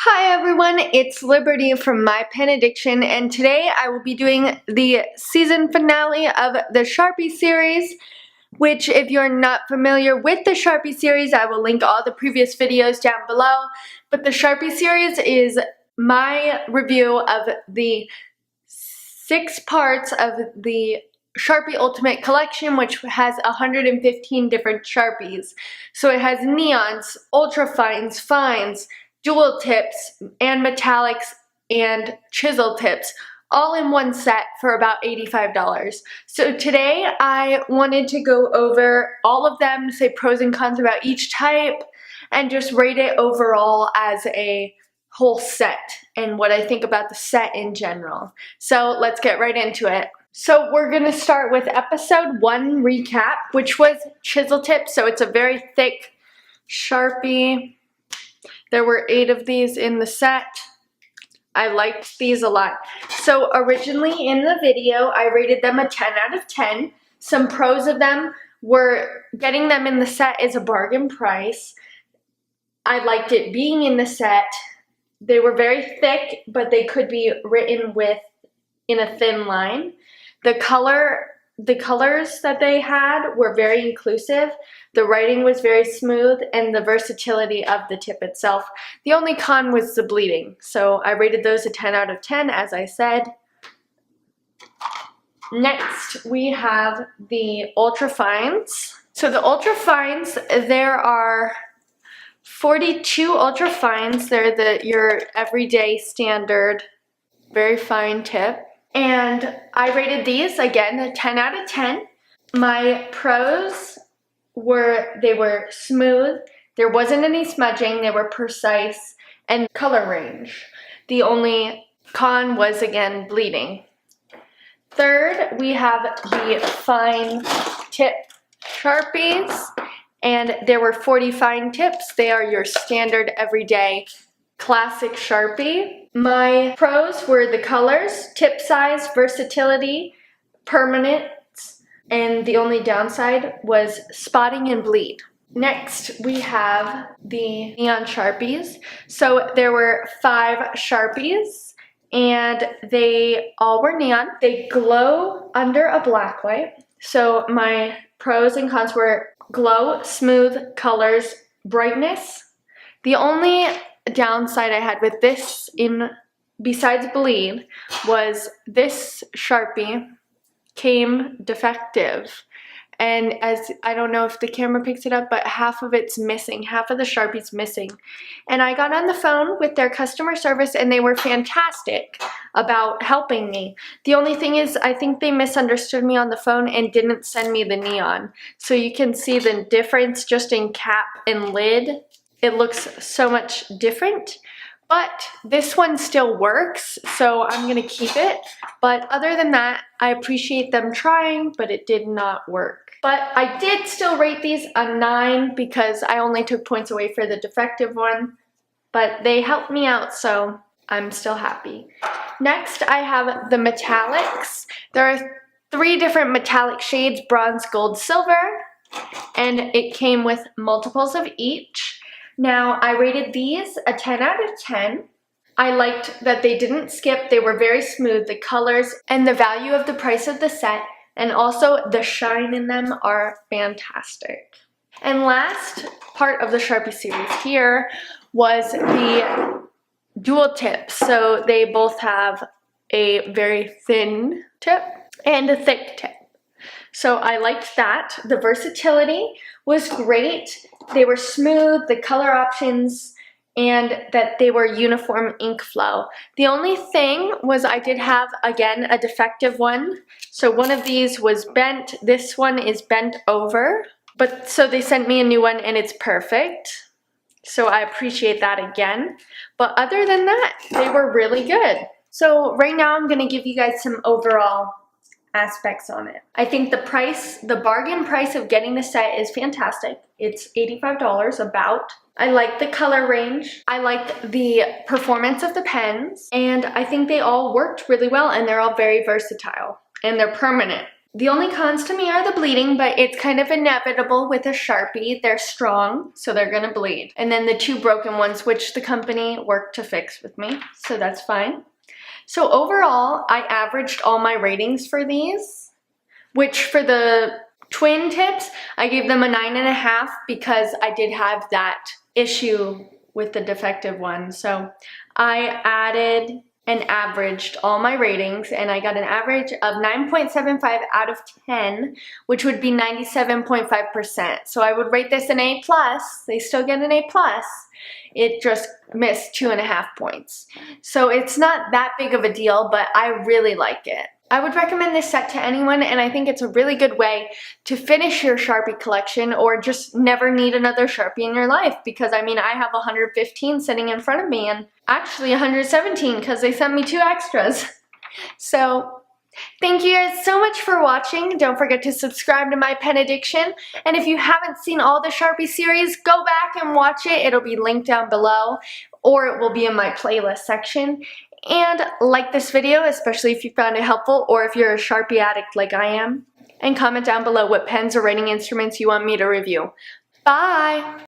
Hi everyone, it's Liberty from My Pen Addiction, and today I will be doing the season finale of the Sharpie series, which if you're not familiar with the Sharpie series, I will link all the previous videos down below. But the Sharpie series is my review of the 6 parts of the Sharpie Ultimate Collection, which has 115 different Sharpies. So it has neons, ultra fines, fines, dual tips, and metallics, and chisel tips, all in one set for about $85. So today I wanted to go over all of them, say pros and cons about each type, and just rate it overall as a whole set and what I think about the set in general. So let's get right into it. So we're going to start with episode 1 recap, which was Chisel Tip. So it's a very thick Sharpie. There were 8 of these in the set. I liked these a lot. So originally in the video, I rated them a 10 out of 10. Some pros of them were getting them in the set is a bargain price. I liked it being in the set. They were very thick, but they could be written with in a thin line. The colors that they had were very inclusive. The writing was very smooth, and the versatility of the tip itself. The only con was the bleeding. So I rated those a 10 out of 10, as I said. Next, we have the Ultra Fines. So the Ultra Fines, there are 42 Ultra Fines. They're your everyday standard, very fine tip. And I rated these, again, a 10 out of 10. My pros were, they were smooth, there wasn't any smudging, they were precise, and color range. The only con was, again, bleeding. Third, we have the fine tip Sharpies, and there were 40 fine tips. They are your standard everyday classic Sharpie. My pros were the colors, tip size, versatility, permanence, and the only downside was spotting and bleed. Next, we have the neon Sharpies. So there were 5 Sharpies, and they all were neon. They glow under a black light. So my pros and cons were glow, smooth, colors, brightness. The only downside I had with this, besides bleed, was this Sharpie came defective, and as I don't know if the camera picks it up, but half of it's missing, half of the Sharpie's missing. And I got on the phone with their customer service, and they were fantastic about helping me. The only thing is, I think they misunderstood me on the phone and didn't send me the neon. So you can see the difference just in cap and lid. It looks so much different, but this one still works, so I'm gonna keep it. But other than that, I appreciate them trying, but it did not work. But I did still rate these a 9 because I only took points away for the defective one, but they helped me out, so I'm still happy. Next, I have the metallics. There are 3 different metallic shades, bronze, gold, silver, and it came with multiples of each. Now, I rated these a 10 out of 10. I liked that they didn't skip. They were very smooth. The colors and the value of the price of the set, and also the shine in them, are fantastic. And last part of the Sharpie series here was the dual tip. So they both have a very thin tip and a thick tip. So I liked that. The versatility was great. They were smooth, the color options, and that they were uniform ink flow. The only thing was I did have, again, a defective one. So one of these was bent. This one is bent over. But so they sent me a new one, and it's perfect. So I appreciate that again. But other than that, they were really good. So right now I'm going to give you guys some overall aspects on it. I think the bargain price of getting the set is fantastic. It's $85 about. I like the color range. I liked the performance of the pens, and I think they all worked really well, and they're all very versatile, and they're permanent. The only cons to me are the bleeding, but it's kind of inevitable with a Sharpie. They're strong, so they're gonna bleed. And then the 2 broken ones, which the company worked to fix with me, so that's fine. So overall, I averaged all my ratings for these, which for the twin tips, I gave them a 9.5 because I did have that issue with the defective one. So I added and averaged all my ratings, and I got an average of 9.75 out of 10, which would be 97.5%. So I would rate this an A+. They still get an A+. It just missed 2.5 points. So it's not that big of a deal, but I really like it. I would recommend this set to anyone, and I think it's a really good way to finish your Sharpie collection or just never need another Sharpie in your life, because I mean, I have 115 sitting in front of me, and actually 117 because they sent me 2 extras. So thank you guys so much for watching. Don't forget to subscribe to my pen addiction, and if you haven't seen all the Sharpie series, go back and watch it. It'll be linked down below, or it will be in my playlist section. And like this video, especially if you found it helpful, or if you're a Sharpie addict like I am. And comment down below what pens or writing instruments you want me to review. Bye!